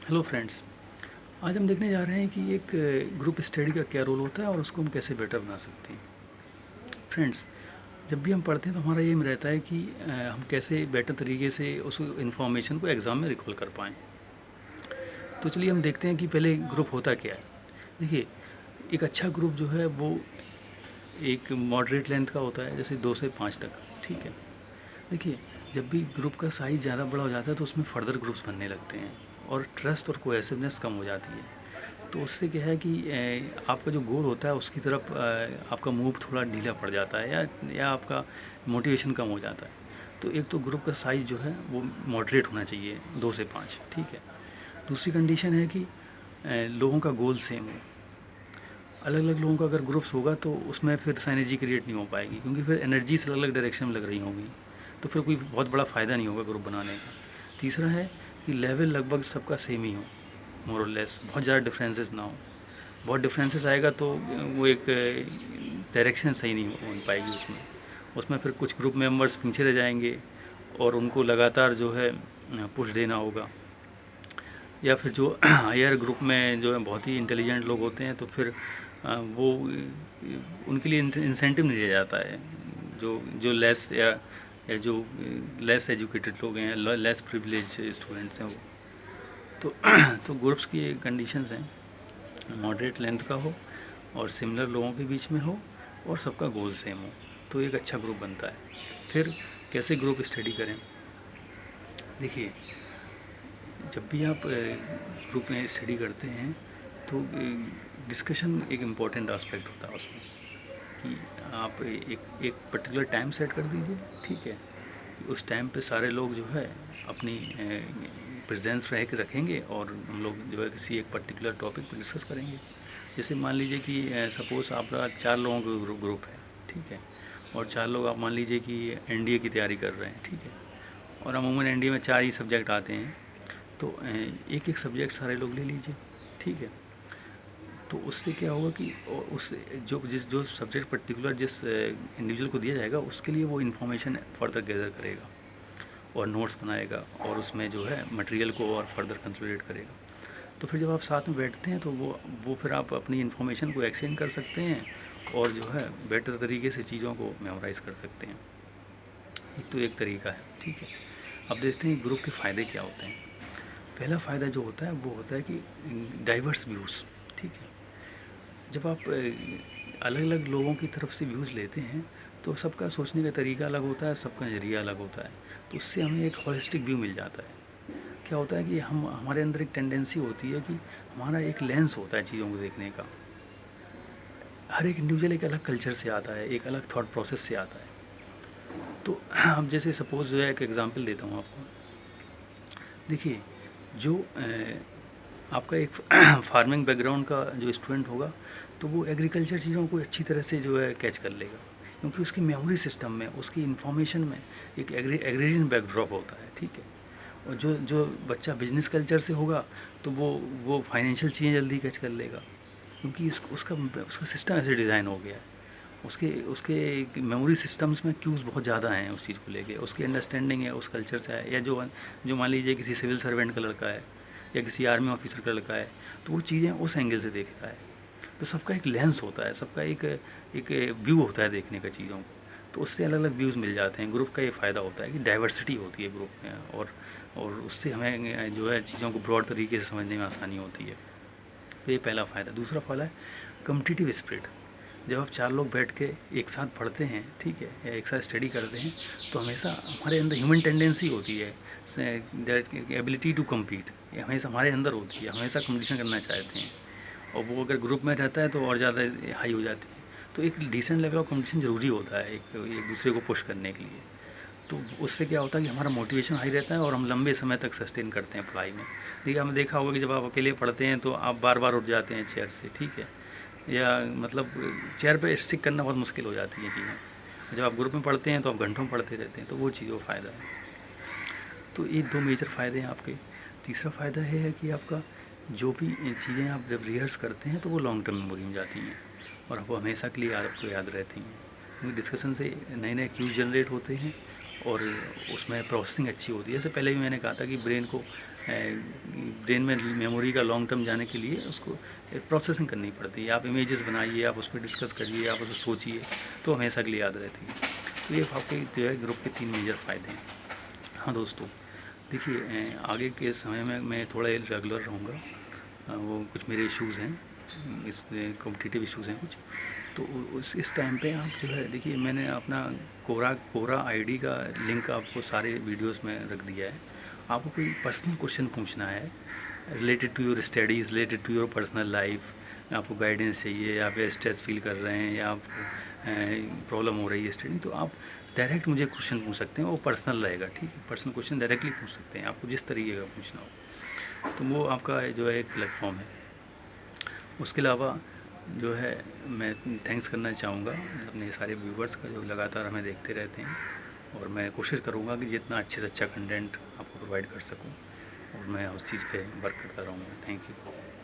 Hello friends. आज हम देखने जा रहे हैं कि एक ग्रुप स्टडी का क्या रोल होता है और उसको हम कैसे बेटर बना सकते हैं। फ्रेंड्स, जब भी हम पढ़ते हैं तो हमारा एम रहता है कि हम कैसे बेटर तरीके से उस इन्फॉर्मेशन को एग्ज़ाम में रिकॉल कर पाएँ। तो चलिए हम देखते हैं कि पहले ग्रुप होता क्या है। देखिए, एक अच्छा ग्रुप जो है वो एक मॉडरेट लेंथ का होता है, जैसे 2 से 5 तक, ठीक है। देखिए, जब भी ग्रुप का साइज़ ज़्यादा बड़ा हो जाता है तो उसमें फ़र्दर ग्रुप्स बनने लगते हैं और ट्रस्ट और कोहेसिवनेस कम हो जाती है। तो उससे क्या है कि आपका जो गोल होता है उसकी तरफ आपका मूव थोड़ा ढीला पड़ जाता है या आपका मोटिवेशन कम हो जाता है। तो एक तो ग्रुप का साइज़ जो है वो मॉडरेट होना चाहिए, 2 से 5, ठीक है। दूसरी कंडीशन है कि लोगों का गोल सेम हो। अलग अलग लोगों का अगर ग्रुप्स होगा तो उसमें फिर साइनर्जी क्रिएट नहीं हो पाएगी, क्योंकि फिर एनर्जीज अलग अलग डायरेक्शन में लग रही होंगी, तो फिर कोई बहुत बड़ा फ़ायदा नहीं होगा ग्रुप बनाने का। तीसरा है कि लेवल लगभग सबका सेम ही हो, मोर और लेस, बहुत ज़्यादा डिफरेंसेस ना हो। बहुत डिफरेंसेस आएगा तो वो एक डायरेक्शन सही नहीं हो पाएगी उसमें। उसमें फिर कुछ ग्रुप मेंबर्स पीछे रह जाएंगे और उनको लगातार जो है पुश देना होगा। या फिर जो हायर ग्रुप में जो है बहुत ही इंटेलिजेंट लोग होते हैं तो फिर वो उनके लिए इंसेंटिव नहीं दिया जाता है। जो जो लेस या जो लेस एजुकेटेड लोग हैं, लेस प्रिविलेज स्टूडेंट्स हैं वो, तो तो ग्रुप्स की कंडीशंस हैं, मॉडरेट लेंथ का हो और सिमिलर लोगों के बीच में हो और सबका गोल सेम हो, तो एक अच्छा ग्रुप बनता है। फिर कैसे ग्रुप स्टडी करें। देखिए, जब भी आप ग्रुप में स्टडी करते हैं तो डिस्कशन एक इम्पॉर्टेंट एस्पेक्ट होता है उसमें, कि आप एक पर्टिकुलर टाइम सेट कर दीजिए, ठीक है। उस टाइम पे सारे लोग जो है अपनी प्रेजेंस रह के रखेंगे और हम लोग जो है किसी एक पर्टिकुलर टॉपिक पर डिस्कस करेंगे। जैसे मान लीजिए कि सपोज़ आपका 4 लोगों का ग्रुप है, ठीक है। और 4 लोग आप मान लीजिए कि एनडीए की तैयारी कर रहे हैं, ठीक है। और अमूमन एनडीए में 4 ही सब्जेक्ट आते हैं, तो एक एक सब्जेक्ट सारे लोग ले लीजिए, ठीक है। तो उससे क्या होगा कि उस जो सब्जेक्ट पर्टिकुलर जिस इंडिविजुअल को दिया जाएगा उसके लिए वो इन्फॉर्मेशन फर्दर गैदर करेगा और नोट्स बनाएगा और उसमें जो है मटेरियल को और फर्दर कंसोलिडेट करेगा। तो फिर जब आप साथ में बैठते हैं तो वो फिर आप अपनी इन्फॉर्मेशन को एक्सचेंज कर सकते हैं और जो है बेटर तरीके से चीज़ों को मेमोराइज़ कर सकते हैं। एक तो एक तरीका है, ठीक है। अब देखते हैं ग्रुप के फ़ायदे क्या होते हैं। पहला फ़ायदा जो होता है वो होता है कि डाइवर्स व्यूज़, ठीक है। जब आप अलग अलग लोगों की तरफ से व्यूज़ लेते हैं तो सबका सोचने का तरीका अलग होता है, सबका नज़रिया अलग होता है, तो उससे हमें एक होलिस्टिक व्यू मिल जाता है। क्या होता है कि हम हमारे अंदर एक टेंडेंसी होती है कि हमारा एक लेंस होता है चीज़ों को देखने का। हर एक इंडिविजुअल एक अलग कल्चर से आता है, एक अलग थॉट प्रोसेस से आता है। तो अब जैसे सपोज़ जो है एक एग्ज़ाम्पल देता हूँ आपको। देखिए, जो आपका एक फार्मिंग बैकग्राउंड का जो स्टूडेंट होगा तो वो एग्रीकल्चर चीज़ों को अच्छी तरह से जो है कैच कर लेगा, क्योंकि उसकी मेमोरी सिस्टम में, उसकी इन्फॉर्मेशन में एक एग्रेरियन बैकड्रॉप होता है, ठीक है। और जो जो बच्चा बिजनेस कल्चर से होगा तो वो फाइनेंशियल चीज़ें जल्दी कैच कर लेगा, क्योंकि उसका उसका सिस्टम ऐसे डिज़ाइन हो गया है। उसके उसके मेमोरी सिस्टम्स में क्यूज़ बहुत ज़्यादा हैं उस चीज़ को लेके, उसकी अंडरस्टैंडिंग है उस कल्चर से है। या जो जो मान लीजिए किसी सिविल सर्वेंट का लड़का है या किसी आर्मी ऑफिसर का लड़का है, तो वो चीज़ें उस एंगल से देखता है। तो सबका एक लेंस होता है, सबका एक एक व्यू होता है देखने का चीज़ों को, तो उससे अलग अलग व्यूज़ मिल जाते हैं। ग्रुप का ये फ़ायदा होता है कि डाइवर्सिटी होती है ग्रुप में, और उससे हमें जो है चीज़ों को ब्रॉड तरीके से समझने में आसानी होती है। तो ये पहला फ़ायदा। दूसरा फ़ायदा है कॉम्पिटिटिव स्पिरिट। जब आप 4 लोग बैठ के एक साथ पढ़ते हैं, ठीक है, या एक साथ स्टडी करते हैं, तो हमेशा हमारे अंदर ह्यूमन टेंडेंसी होती है, दैट एबिलिटी टू कम्पीट, ये हमेशा हमारे अंदर होती है, हमेशा कंपटीशन करना चाहते हैं। और वो अगर ग्रुप में रहता है तो और ज़्यादा हाई हो जाती है। तो एक डिसेंट लेवल ऑफ कंपटीशन ज़रूरी होता है एक एक दूसरे को पुश करने के लिए। तो उससे क्या होता है कि हमारा मोटिवेशन हाई रहता है और हम लंबे समय तक सस्टेन करते हैं पढ़ाई में। देखिए, आपने देखा होगा कि जब आप अकेले पढ़ते हैं तो आप बार बार उठ जाते हैं चेयर से, ठीक है। या मतलब चेयर पे स्टिक करना बहुत मुश्किल हो जाती हैं चीज़ें। जब आप ग्रुप में पढ़ते हैं तो आप घंटों पढ़ते रहते हैं, तो वो चीज़ वो फ़ायदा है। तो ये 2 मेजर फ़ायदे हैं आपके। तीसरा फ़ायदा ये है कि आपका जो भी चीज़ें आप जब रिहर्स करते हैं तो वो लॉन्ग टर्म मेमोरी में जाती हैं और वो हमेशा के लिए आपको याद रहती हैं, क्योंकि डिस्कशन से नए नए क्यूज़ जनरेट होते हैं और उसमें प्रोसेसिंग अच्छी होती है। जैसे पहले भी मैंने कहा था कि ब्रेन को ब्रेन में मेमोरी का लॉन्ग टर्म जाने के लिए उसको प्रोसेसिंग करनी पड़ती है। आप इमेजेस बनाइए, आप उस पर डिस्कस करिए, आप उसको सोचिए, तो हमेशा के लिए याद रहती है। तो ये आपके जो है ग्रुप के 3 मेजर फ़ायदे हैं। हाँ दोस्तों, देखिए आगे के समय में मैं थोड़ा रेगुलर रहूँगा। वो कुछ मेरे इश्यूज़ हैं, इसमें कॉम्पिटिटिव इश्यूज़ हैं कुछ। तो उस इस टाइम पे आप जो है देखिए, मैंने अपना कोरा कोरा आईडी का लिंक आपको सारे वीडियोस में रख दिया है। आपको कोई पर्सनल क्वेश्चन पूछना है related to your studies, related to your personal life, आपको गाइडेंस चाहिए, आप स्ट्रेस फील कर रहे हैं या आपको प्रॉब्लम हो रही है स्टडी, तो आप डायरेक्ट मुझे क्वेश्चन पूछ सकते हैं। वो पर्सनल रहेगा, ठीक है। पर्सनल क्वेश्चन डायरेक्टली पूछ सकते हैं, आपको जिस तरीके का पूछना हो। तो वो आपका जो है एक प्लेटफॉर्म है। उसके अलावा जो है मैं थैंक्स करना चाहूँगा अपने सारे व्यूवर्स का, जो लगातार हमें देखते रहते हैं। और मैं कोशिश करूँगा कि जितना अच्छे से अच्छा कंटेंट आपको प्रोवाइड कर सकूँ, और मैं उस चीज़ पे वर्क करता रहूँगा। Thank you.